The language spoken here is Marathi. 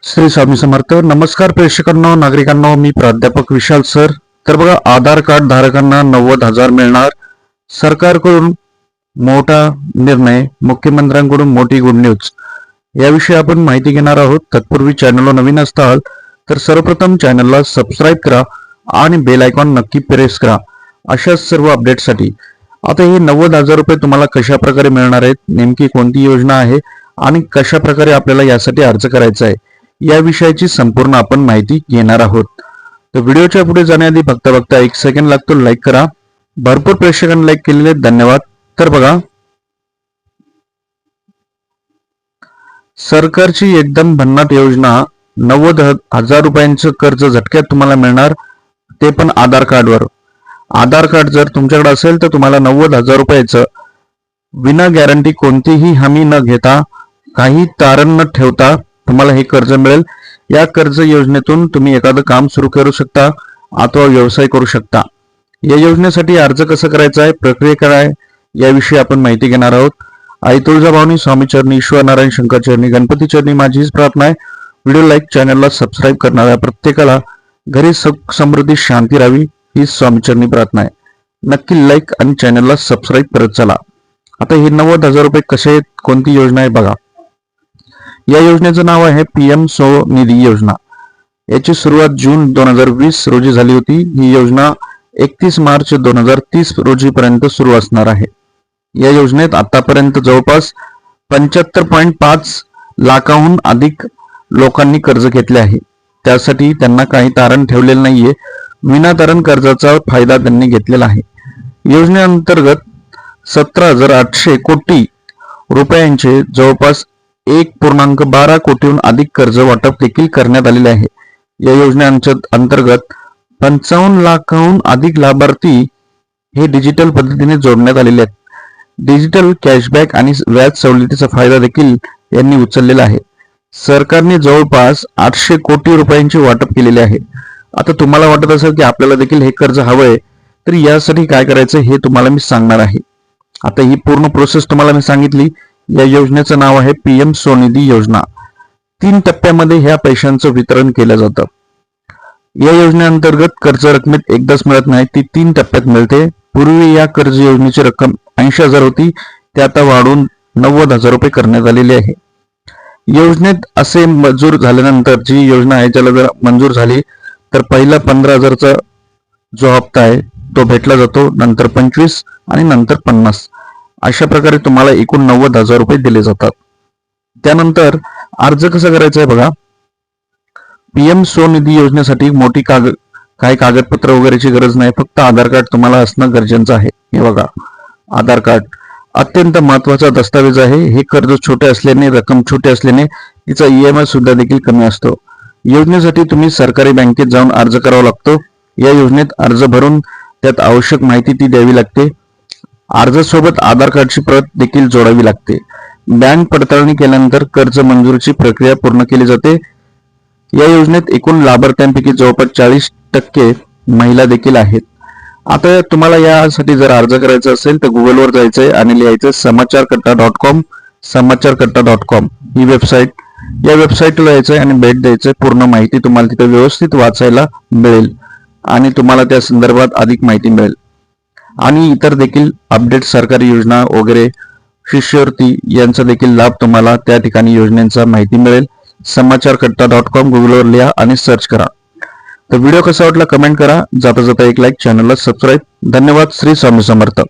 श्री स्वामी समर्थ. नमस्कार प्रेक्षकांनो, नागरिकांनो, मी प्राध्यापक विशाल सर. तर बघा, आधार कार्ड धारकांना 90,000 मिळणार. सरकारकडून मोठा निर्णय, मुख्यमंत्र्यांकडून मोठी गुड न्यूज. याविषयी आपण माहिती घेणार आहोत. तत्पूर्वी चॅनलला नवीन असताल तर सर्वप्रथम चॅनलला सबस्क्राईब करा आणि बेल आयकॉन नक्की प्रेस करा अशा सर्व अपडेटसाठी. आता हे 90,000 रुपये तुम्हाला कशा प्रकारे मिळणार आहेत, नेमकी कोणती योजना आहे आणि कशा प्रकारे आपल्याला यासाठी अर्ज करायचा आहे, या विषयाची संपूर्ण आपण माहिती घेणार आहोत. तर व्हिडिओच्या पुढे जाण्याआधी बघता 1 सेकंड लागतो, लाईक करा. भरपूर प्रेक्षकांनी लाईक केलेले, धन्यवाद. तर बघा, सरकारची एकदम भन्नाट योजना, 90,000 रुपयांचं कर्ज झटक्यात तुम्हाला मिळणार, ते पण आधार कार्डवर. आधार कार्ड जर तुमच्याकडे असेल तर तुम्हाला 90,000 रुपयाचं विना गॅरंटी, कोणतीही हमी न घेता, काही तारण न ठेवता तुम्हाला हे कर्ज मिळेल. या कर्ज योजनेतून तुम्ही एखादं काम सुरू करू शकता अथवा व्यवसाय करू शकता. या योजनेसाठी अर्ज कसा करायचा आहे, प्रक्रिया काय आहे, याविषयी आपण माहिती घेणार आहोत. आई तुळजाभवानी, स्वामी चरणी, ईश्वर नारायण, शंकर चरणी, गणपती चरणी माझी हीच प्रार्थना आहे. व्हिडिओ लाईक, चॅनलला सबस्क्राईब करणाऱ्या प्रत्येकाला घरी सुख समृद्धी शांती राहावी, ही स्वामी चरणी प्रार्थना आहे. नक्की लाईक आणि चॅनलला सबस्क्राईब करत चला. आता हे 90,000 रुपये कसे आहेत, कोणती योजना आहे बघा. या योजनेचं नाव आहे PM स्वनिधी योजना. याची सुरुवात जून 2020 रोजी झाली होती. ही योजना 31 मार्च 2030 रोजी पर्यंत सुरू असणार आहे. या योजनेत आतापर्यंत जवळपास 75.5 लाखाहून अधिक लोकांनी कर्ज घेतले आहे. त्यासाठी त्यांना काही तारण ठेवलेलं नाहीये. विनातारण कर्जाचा फायदा त्यांनी घेतलेला आहे. योजनेअंतर्गत 17,800 कोटी रुपयांचे जवळपास 1.12 कोटीहून अधिक कर्ज वाटप देखील करण्यात आलेले आहे. या योजनेअंतर्गत 55 लाखाहून अधिक लाभार्थी हे डिजिटल पद्धतीने जोडण्यात आलेले आहेत. डिजिटल कॅशबॅक आणि व्याज सवलतीचा फायदा देखील यांनी उचललेला आहे. सरकारने जवळपास 800 कोटी रुपयांचे वाटप केलेले आहे. आता तुम्हाला वाटत असेल की आपल्याला देखील हे कर्ज हवंय, तर यासाठी काय करायचं हे तुम्हाला मी सांगणार आहे. आता ही पूर्ण प्रोसेस तुम्हाला मी सांगितली. या योजनेचं नाव आहे PM स्वनिधी योजना. 3 टप्प्यामध्ये ह्या पैशांचं वितरण केलं जातं. या योजनेअंतर्गत कर्ज रकमेत एकदाच मिळत नाही, ती 3 टप्प्यात मिळते. पूर्वी या कर्ज योजनेची रक्कम 80,000 होती, ती आता वाढून 90,000 रुपये करण्यात आलेली आहे. योजनेत असे मंजूर झाल्यानंतर, जी योजना आहे ज्याला जर मंजूर झाली तर पहिला 15,000चा जो हप्ता आहे तो भेटला जातो, नंतर 25 आणि नंतर 50. अशा प्रकारे तुम्हाला एकूण 90,000 रुपये दिले जातात. त्यानंतर अर्ज कसा करायचा आहे बघा. PM स्वनिधी योजनेसाठी मोठी काही कागदपत्र वगैरेची गरज नाही, फक्त आधार कार्ड तुम्हाला असणं गरजेचं आहे. हे बघा, आधार कार्ड अत्यंत महत्वाचा दस्तावेज आहे. हे कर्ज छोटे असल्याने, रक्कम छोटी असल्याने तिचा EMI सुद्धा देखील कमी असतो. योजनेसाठी तुम्ही सरकारी बँकेत जाऊन अर्ज करावा लागतो. या योजनेत अर्ज भरून त्यात आवश्यक माहिती ती द्यावी लागते. अर्जासोबत आधार कार्डची प्रत देखील जोडावी लागते. बँक पडताळणी केल्यानंतर कर्ज मंजुरीची प्रक्रिया पूर्ण केली जाते. या योजनेत एकूण लाभार्थ्यांपैकी जवळपास 40% महिला देखील आहेत. आता तुम्हाला यासाठी जर अर्ज करायचा असेल तर गुगलवर जायचंय आणि लिहायचं समाचारकट्टा.com. समाचारकट्टा.com ही वेबसाईट. या वेबसाईटला यायचंय आणि भेट द्यायचंय. पूर्ण माहिती तुम्हाला तिथे व्यवस्थित वाचायला मिळेल आणि तुम्हाला त्या संदर्भात अधिक माहिती मिळेल. आणि इतर देखील अपडेट, सरकारी योजना वगैरे, शिष्यवृत्ती यांचा देखील लाभ तुम्हाला त्या ठिकाणी योजनेचा माहिती मिळेल. समाचारकट्टा.com गुगलवर लिहा आणि सर्च करा. तर व्हिडिओ कसा वाटला कमेंट करा. जाता जाता एक लाईक, चॅनलला सबस्क्राईब. धन्यवाद. श्री स्वामी समर्थ.